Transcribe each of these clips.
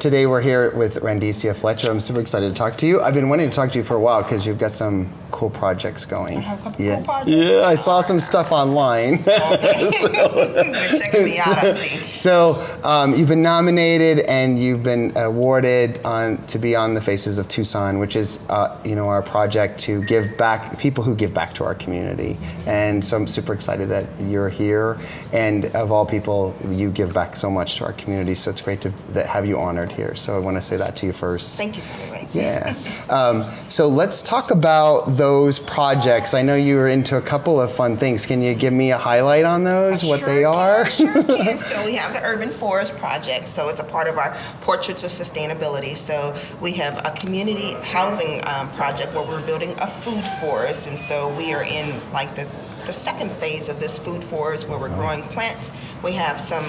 today we're here with Randiesia Fletcher. I'm super excited to talk to you. I've been wanting to talk to you for a while because you've got some cool projects going. I have a couple Yeah, cool projects. yeah. I saw some stuff online. Okay. You're checking me out, I see. So you've been nominated and you've been awarded to be on the Faces of Tucson, which is our project to give back, people who give back to our community. And so I'm super excited that you're here. And of all people, you give back so much to our community. So it's great to have you honored here. So I want to say that to you first. Thank you so much. Yeah. So let's talk about those projects. I know you were into a couple of fun things. Can you give me a highlight on those, what they are? Sure can. So we have the Urban Forest Project. So it's a part of our Portraits of Sustainability. So we have a community housing project where we're building a food forest. And so we are in like the second phase of this food forest where we're growing plants. We have some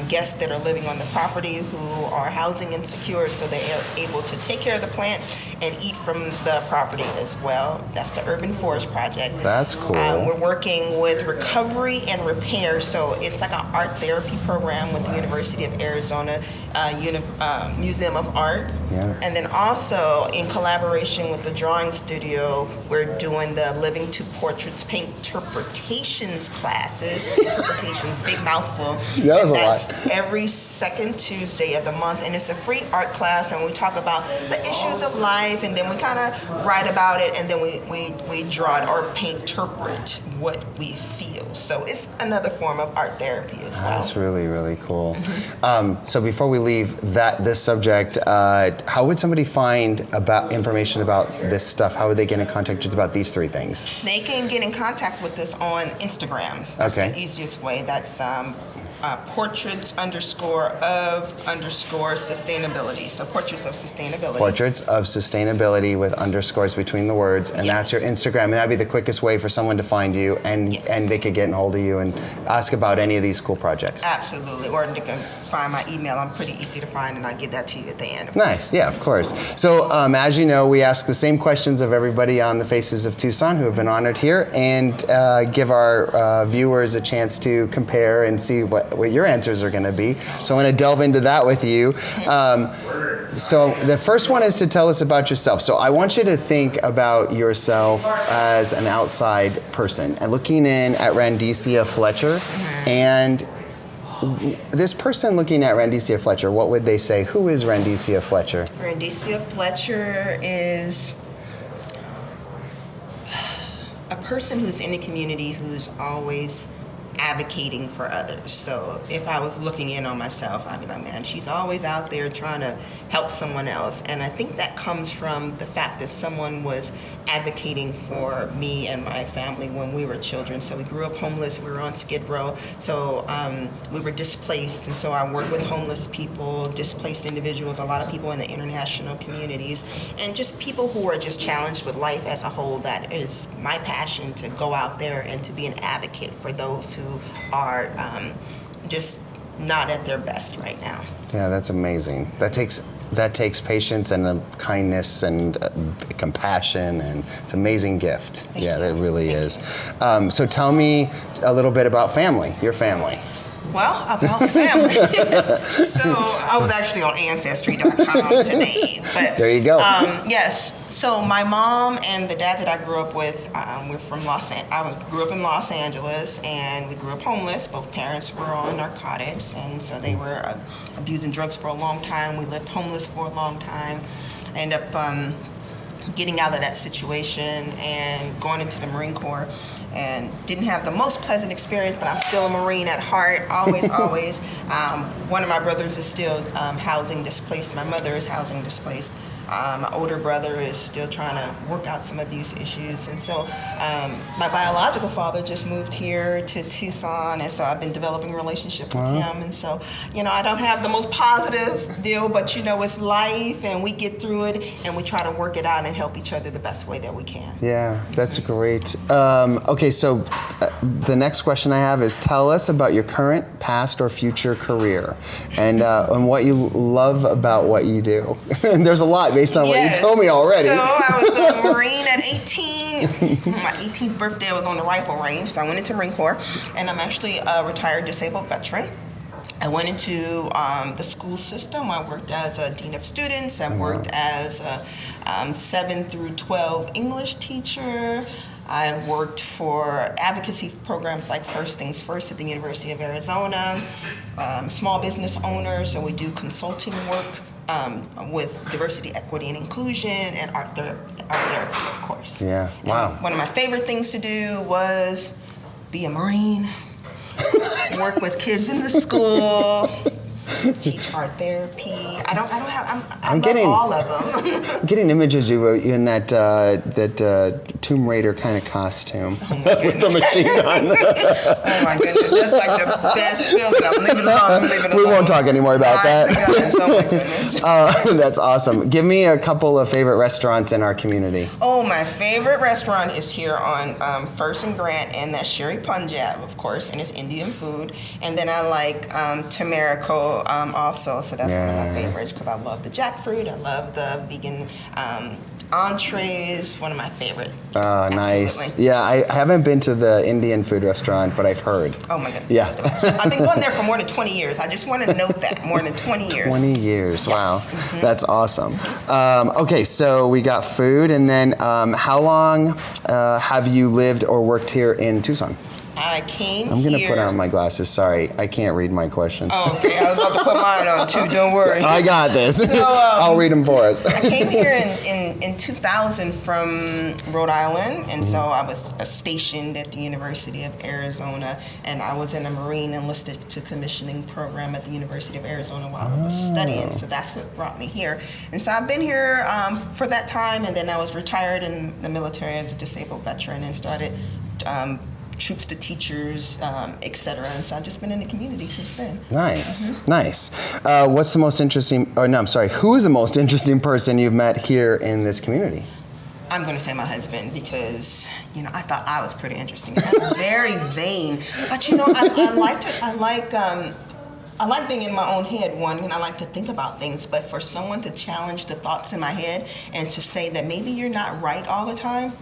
guests that are living on the property who are housing insecure, so they are able to take care of the plants and eat from the property as well. That's the Urban Forest Project. That's cool. We're working with recovery and repair, so it's like an art therapy program with the University of Arizona Museum of Art. Yeah. And then also in collaboration with the drawing studio, we're doing the Living to Portraits Paint Interpretations classes. Interpretations, big mouthful. That was a lot. That's every second Tuesday of the month, and it's a free art class, and we talk about the issues of life, and then we kind of write about it, and then we draw it or interpret what we feel. So it's another form of art therapy as well. That's really, really cool. So before we leave this subject, how would somebody find information about this stuff? How would they get in contact with about these three things? They can get in contact with us on Instagram. That's the easiest way. That's portraits _ sustainability. So portraits of sustainability. Portraits of sustainability with underscores between the words, and that's your Instagram. And that'd be the quickest way for someone to find you, and they could get in hold of you and ask about any of these cool projects. Absolutely, or they can find my email. I'm pretty easy to find, and I give that to you at the end. Nice, yeah, of course. So as you know, we ask the same questions of everybody on the Faces of Tucson who have been honored here, and give our viewers a chance to compare and see what your answers are going to be. So I want to delve into that with you. So the first one is to tell us about yourself. So I want you to think about yourself as an outside person and looking in at Randiesia Fletcher, and this person looking at Randiesia Fletcher, what would they say? Who is Randiesia Fletcher? Randiesia Fletcher is a person who's in the community who's always advocating for others. So if I was looking in on myself, I'd be like, man, she's always out there trying to help someone else. And I think that comes from the fact that someone was advocating for me and my family when we were children. So we grew up homeless. We were on Skid Row. So we were displaced. And so I worked with homeless people, displaced individuals, a lot of people in the international communities, and just people who are just challenged with life as a whole. That is my passion, to go out there and to be an advocate for those who are just not at their best right now. Yeah, that's amazing. That takes patience and kindness and compassion, and it's an amazing gift. Thank you. That really is. So tell me a little bit about your family. Well, about family. So I was actually on Ancestry.com today. But, there you go. Yes. So my mom and the dad that I grew up with, we're from grew up in Los Angeles, and we grew up homeless. Both parents were on narcotics, and so they were abusing drugs for a long time. We lived homeless for a long time. I ended up getting out of that situation and going into the Marine Corps, and didn't have the most pleasant experience, but I'm still a Marine at heart, always, always. One of my brothers is still housing displaced. My mother is housing displaced. My older brother is still trying to work out some abuse issues. And so my biological father just moved here to Tucson, and so I've been developing a relationship with him. And so, I don't have the most positive deal, but it's life, and we get through it, and we try to work it out and help each other the best way that we can. Yeah, that's great. Okay, so the next question I have is, tell us about your current, past, or future career, and what you love about what you do. And there's a lot based on what you told me already. So I was a Marine at 18. My 18th birthday, I was on the rifle range, so I went into Marine Corps, and I'm actually a retired disabled veteran. I went into the school system. I worked as a dean of students. I worked as a 7 through 12 English teacher. I worked for advocacy programs like First Things First at the University of Arizona, small business owner, so we do consulting work with diversity, equity, and inclusion, and art therapy, of course. Yeah, wow. And one of my favorite things to do was be a Marine, work with kids in the school, teach art therapy. I love all of them. I'm getting images of you in that Tomb Raider kind of costume with the machine gun. Oh my goodness, that's like the best feeling. I'm leaving it alone. We won't talk anymore about that. Oh my goodness. That's awesome. Give me a couple of favorite restaurants in our community. Oh, my favorite restaurant is here on First and Grant, and that's Sherry Punjab, of course, and it's Indian food. And then I like Tamarico also, so that's one of my favorites because I love the jackfruit. I love the vegan entrees. One of my favorite. Oh, nice. Yeah, I haven't been to the Indian food restaurant, but I've heard. Oh my goodness. Yeah. I've been going there for more than 20 years. I just want to note that, more than 20 years. 20 years, Yes. wow. Mm-hmm. That's awesome. Okay, so we got food, and then how long have you lived or worked here in Tucson? I came I'm going to here. put on my glasses. Sorry, I can't read my questions. Oh, okay. I was about to put mine on too. Don't worry. I got this. I'll read them for us. I came here in 2000 from Rhode Island, and so I was stationed at the University of Arizona, and I was in a Marine enlisted to commissioning program at the University of Arizona while I was studying. So that's what brought me here. And so I've been here for that time, and then I was retired in the military as a disabled veteran and started troops to teachers, et cetera. And so I've just been in the community since then. Nice, nice. What's the most interesting, oh no, I'm sorry, who is the most interesting person you've met here in this community? I'm going to say my husband because, I thought I was pretty interesting. I'm very vain. But, I like being in my own head, and I like to think about things. But for someone to challenge the thoughts in my head and to say that maybe you're not right all the time,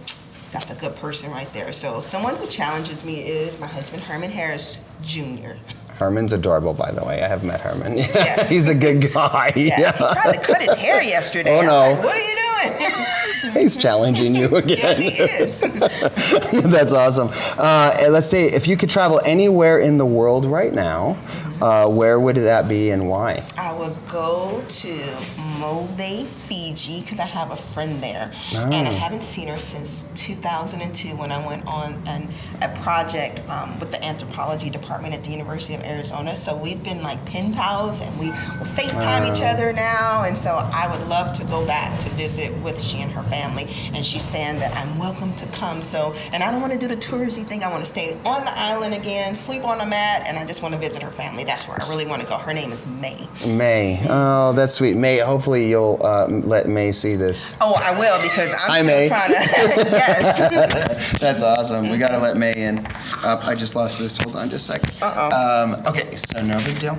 that's a good person right there. So someone who challenges me is my husband, Herman Harris Jr. Herman's adorable, by the way. I have met Herman. Yes. He's a good guy. Yes, he tried to cut his hair yesterday. Oh, no. I'm like, what are you doing? He's challenging you again. Yes, he is. That's awesome. Let's say if you could travel anywhere in the world right now, where would that be and why? I would go to Mole, Fiji, because I have a friend there. And I haven't seen her since 2002 when I went on a project with the anthropology department at the University of Arizona. So we've been like pen pals, and we will FaceTime each other now. And so I would love to go back to visit with she and her family. And she's saying that I'm welcome to come. So, and I don't want to do the touristy thing. I want to stay on the island again, sleep on a mat, and I just want to visit her family. That's where I really want to go. Her name is May. May. Oh, that's sweet. May, hopefully you'll let May see this. Oh, I will, because I'm Hi, still May. trying to. Yes. That's awesome. We got to let May in. I just lost this. Hold on just a second. Okay, so no big deal.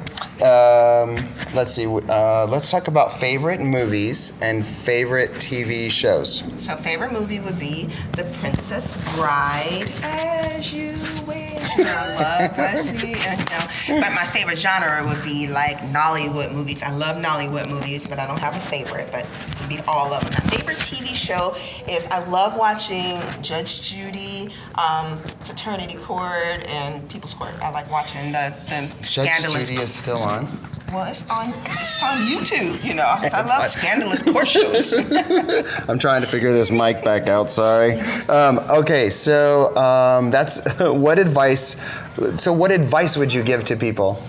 Let's see. Let's talk about favorite movies and favorite TV shows. So favorite movie would be The Princess Bride, As You Wish. I love Pussy. But my favorite genre would be like Nollywood movies. I love Nollywood movies, but I don't have a favorite, but it'd be all of them. My favorite TV show is I love watching Judge Judy, Fraternity Court, and People's Court. I like watching the Judge scandalous. Judy is still on? Well, it's on YouTube, I love scandalous court shows. I'm trying to figure this mic back out, sorry. Okay, so that's what advice would you give to people?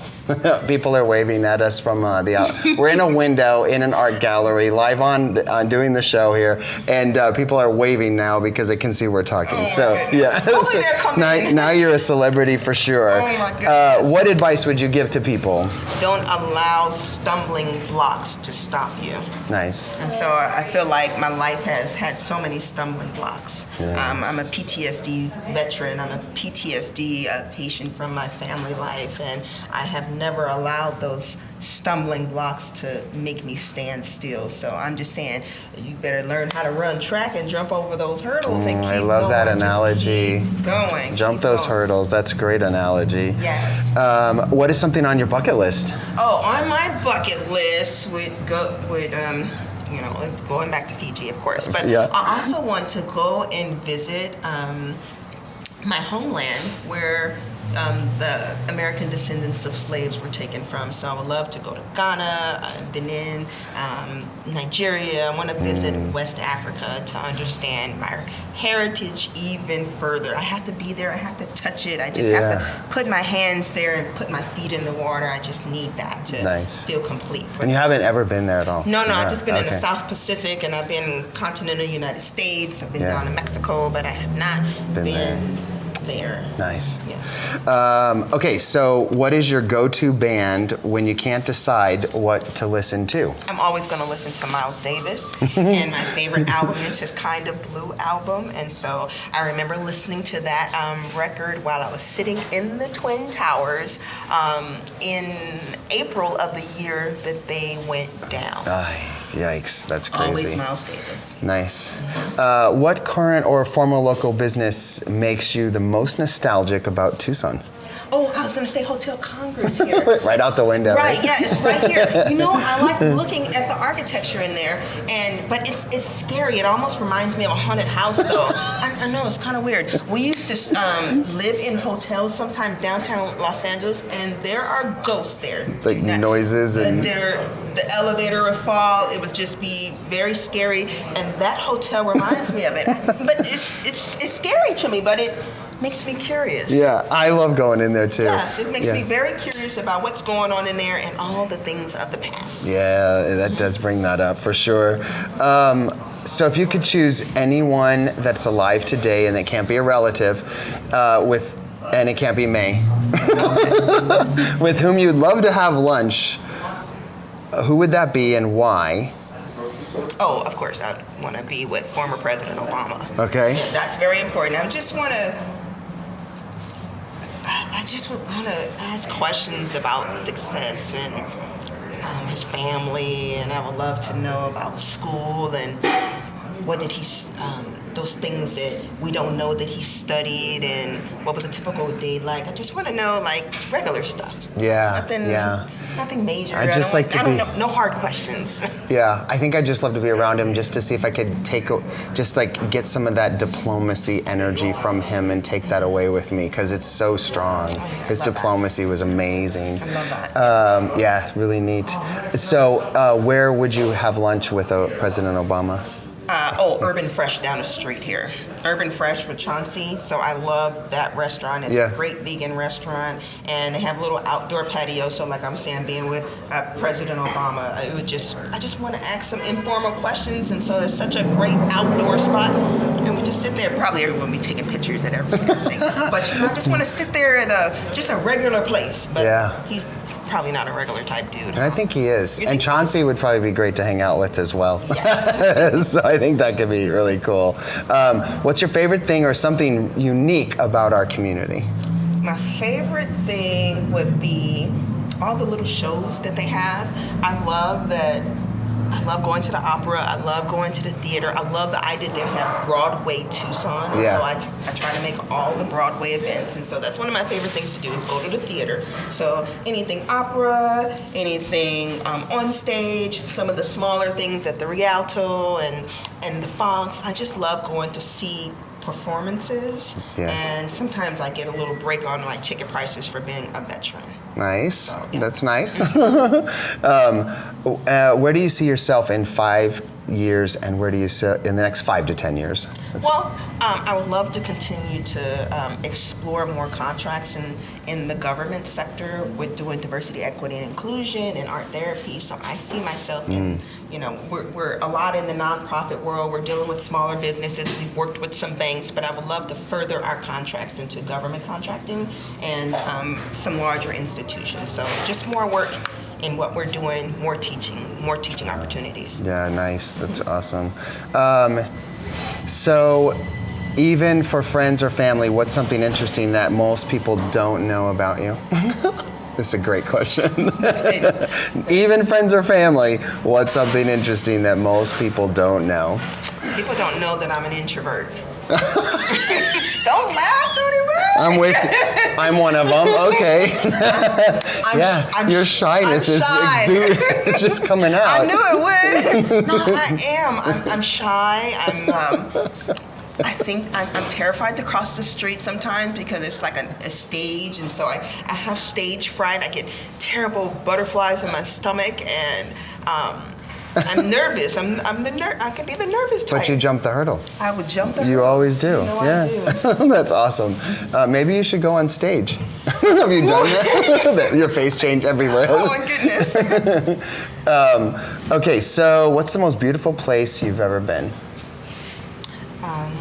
People are waving at us from we're in a window in an art gallery, live on doing the show here, and people are waving now because they can see we're talking. Oh, so my goodness. Hopefully they're coming. now you're a celebrity for sure. Oh my goodness. What advice would you give to people? Don't allow stumbling blocks to stop you. Nice. And so I feel like my life has had so many stumbling blocks. Yeah. I'm a PTSD veteran. I'm a PTSD patient from my family life, and I have never allowed those stumbling blocks to make me stand still. So I'm just saying, you better learn how to run track and jump over those hurdles and keep going. I love that analogy. Just keep going. Jump those hurdles. That's a great analogy. Yes. What is something on your bucket list? Oh, on my bucket list going back to Fiji, of course, but Yeah. I also want to go and visit my homeland where the American descendants of slaves were taken from. So I would love to go to Ghana, Benin, Nigeria. I want to visit West Africa to understand my heritage even further. I have to be there. I have to touch it. I just have to put my hands there and put my feet in the water. I just need that to feel complete. And you haven't ever been there at all? No, I've just been in the South Pacific, and I've been in continental United States. I've been down in Mexico, but I have not been there. Nice. Yeah. Okay, so what is your go-to band when you can't decide what to listen to? I'm always going to listen to Miles Davis, and my favorite album is his Kind of Blue album, and so I remember listening to that record while I was sitting in the Twin Towers in April of the year that they went down. Yikes, that's crazy. Always Miles Davis. Nice. What current or former local business makes you the most nostalgic about Tucson? Oh, I was going to say Hotel Congress here. Right out the window. Right, yeah, it's right here. You know, I like looking at the architecture in there, but it's scary. It almost reminds me of a haunted house, though. I know, it's kind of weird. We used to live in hotels sometimes downtown Los Angeles, and there are ghosts there. Like noises and... The elevator would fall. It would just be very scary, and that hotel reminds me of it. But it's scary to me, but it makes me curious. Yeah, I love going in there too. Yes, it makes me very curious about what's going on in there and all the things of the past. Yeah, that does bring that up for sure. So if you could choose anyone that's alive today and that can't be a relative, and it can't be May, with whom you'd love to have lunch, who would that be and why? Oh, of course, I want to be with former President Obama. Okay. Yeah, that's very important. I just want to ask questions about success and his family, and I would love to know about school and what did he, those things that we don't know that he studied, and what was a typical day like. I just want to know, like, regular stuff. Yeah. Nothing major. No hard questions. Yeah, I think I'd just love to be around him just to see if I could get some of that diplomacy energy from him and take that away with me, because it's so strong. His diplomacy was amazing. I love that. Yeah, really neat. So, where would you have lunch with President Obama? Urban Fresh down the street here. Urban Fresh with Chauncey. So I love that restaurant. It's a great vegan restaurant, and they have a little outdoor patio. So like I'm saying, being with President Obama, I just want to ask some informal questions, and so it's such a great outdoor spot. And we just sit there. Probably everyone will be taking pictures at everything. But I just want to sit there at just a regular place. But he's probably not a regular type dude. I think he is. And Chauncey so? would probably be great to hang out with as well. Yes. So I think that could be really cool. What's your favorite thing or something unique about our community? My favorite thing would be all the little shows that they have. I love going to the opera. I love going to the theater. I love the idea that they have Broadway Tucson. And so I try to make all the Broadway events. And so that's one of my favorite things to do is go to the theater. So anything opera, anything on stage, some of the smaller things at the Rialto and the Fox. I just love going to see performances, and sometimes I get a little break on my ticket prices for being a veteran. Nice. So, that's nice. Where do you see yourself in 5 years, and where do you see in the next 5 to 10 years? I would love to continue to explore more contracts in the government sector with doing diversity, equity, and inclusion and art therapy. So I see myself in, we're a lot in the nonprofit world. We're dealing with smaller businesses. We've worked with some banks, but I would love to further our contracts into government contracting and some larger institutions. So just more work in what we're doing, more teaching opportunities. Yeah, nice. That's awesome. So even for friends or family, what's something interesting that most people don't know about you? This is a great question. Even friends or family, what's something interesting that most people don't know? People don't know that I'm an introvert. Don't laugh, Tony. I'm with you. I'm one of them. Okay. Your shyness is just coming out. I knew it would. No, I am. I'm shy. I think I'm terrified to cross the street sometimes because it's like a stage, and so I have stage fright. I get terrible butterflies in my stomach, and I'm nervous. I could be the nervous type. But you jump the hurdle. I would jump the hurdle. You always do. No, yeah. I do. That's awesome. Maybe you should go on stage. Have you done that? Your face changed everywhere. Oh my goodness. Okay, so what's the most beautiful place you've ever been?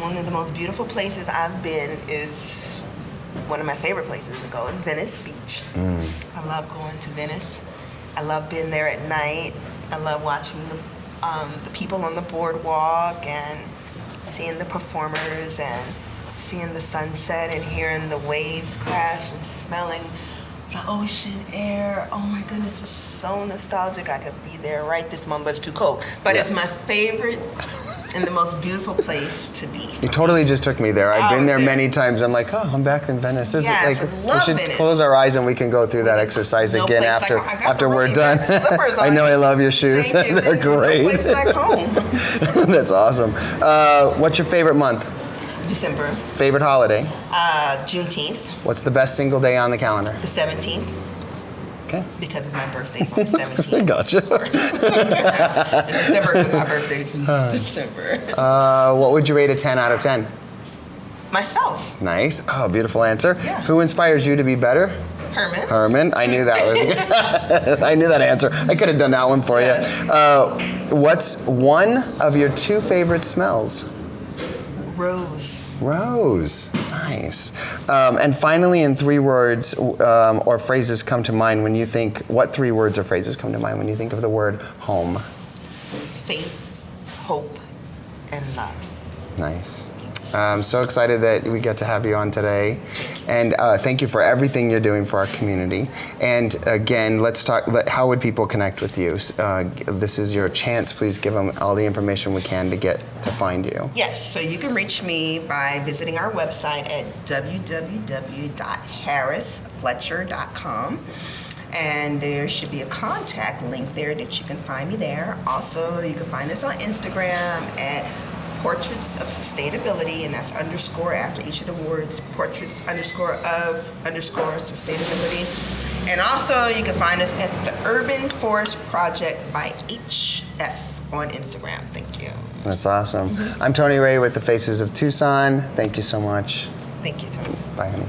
One of the most beautiful places I've been is one of my favorite places to go is Venice Beach. I love going to Venice. I love being there at night. I love watching the people on the boardwalk and seeing the performers and seeing the sunset and hearing the waves crash and smelling the ocean air. Oh my goodness, it's so nostalgic. I could be there right this moment, but it's too cold. But it's my favorite and the most beautiful place to be. You totally just took me there. I've been there many times. I'm like, oh, I'm back in Venice. We should close our eyes and we can go through that exexercise again after we're done. I know I love your shoes. Thank you. They're great. No place like home. That's awesome. What's your favorite month? December. Favorite holiday? Juneteenth. What's the best single day on the calendar? The 17th. Okay. Because of my birthday's on the 17th. Gotcha. December, because my birthday's in December. What would you rate a 10 out of 10? Myself. Nice. Oh, beautiful answer. Yeah. Who inspires you to be better? Herman. I knew that was. I knew that answer. I could have done that one for you. What's one of your two favorite smells? Rose. Nice. And finally, in 3 words or phrases come to mind when you think, what 3 words or phrases come to mind when you think of the word home? Faith, hope, and love. Nice. I'm so excited that we get to have you on today. And thank you for everything you're doing for our community. And again, let's talk, how would people connect with you? This is your chance. Please give them all the information we can to get to find you. Yes, so you can reach me by visiting our website at www.harrisfletcher.com. And there should be a contact link there that you can find me there. Also, you can find us on Instagram at Portraits of Sustainability, and that's underscore after each of the words, portraits underscore of underscore sustainability. And also you can find us at the Urban Forest Project by HF on Instagram. Thank you. That's awesome. I'm Tony Ray with the Faces of Tucson. Thank you so much. Thank you, Tony. Bye, honey.